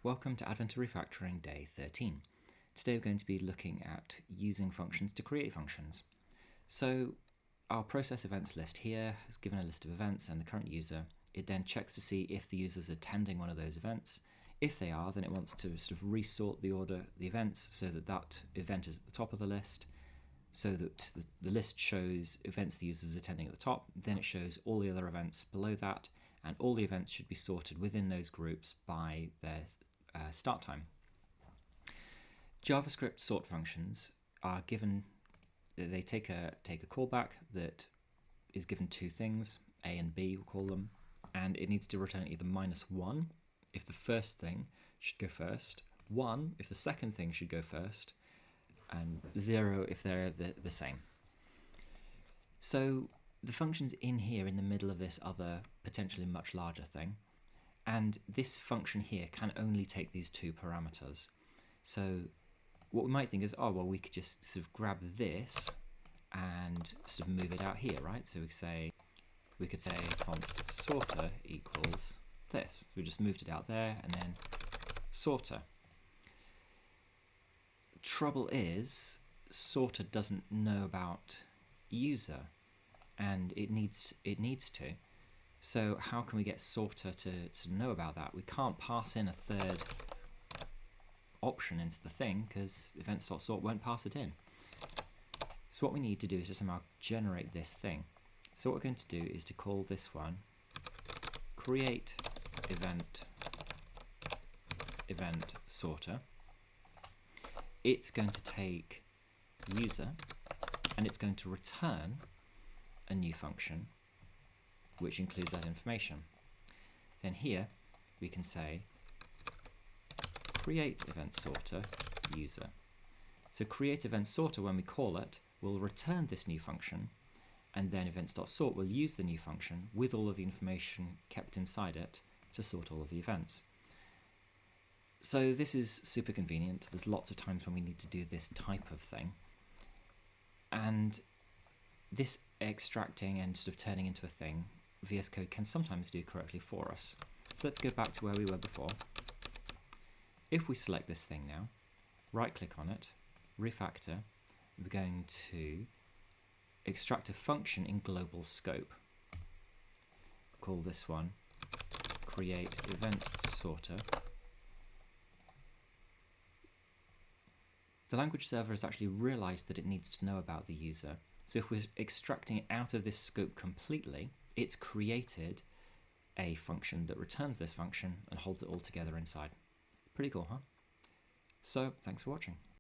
Welcome to Advent of Refactoring Day 13. Today we're going to be looking at using functions to create functions. So our process events list here has given a list of events and the current user. It then checks to see if the user is attending one of those events. If they are, then it wants to sort of resort the order of the events so that that event is at the top of the list, so that the list shows events the user is attending at the top. Then it shows all the other events below that, and all the events should be sorted within those groups by their start time. JavaScript sort functions are given, they take a callback that is given two things, A and B we'll call them, and it needs to return either -1 if the first thing should go first, 1 if the second thing should go first, and 0 if they're the same. So the function's in here in the middle of this other potentially much larger thing. And this function here can only take these two parameters. So what we might think is, oh, well, we could just sort of grab this and sort of move it out here, right? So we could say const sorter equals this. So we just moved it out there and then sorter. Trouble is, sorter doesn't know about user, and it needs to. So how can we get sorter to know about that? We can't pass in a third option into the thing because events.sort won't pass it in. So what we need to do is to somehow generate this thing. So what we're going to do is to call this one create event sorter. It's going to take user and it's going to return a new function which includes that information. Then here we can say create event sorter user. So create event sorter, when we call it, will return this new function, and then events.sort will use the new function with all of the information kept inside it to sort all of the events. So this is super convenient. There's lots of times when we need to do this type of thing, and this extracting and sort of turning into a thing VS Code can sometimes do correctly for us. So let's go back to where we were before. If we select this thing now, right click on it, refactor, we're going to extract a function in global scope. Call this one create event sorter. The language server has actually realized that it needs to know about the user. So if we're extracting it out of this scope completely, it's created a function that returns this function and holds it all together inside. Pretty cool, huh? So, thanks for watching.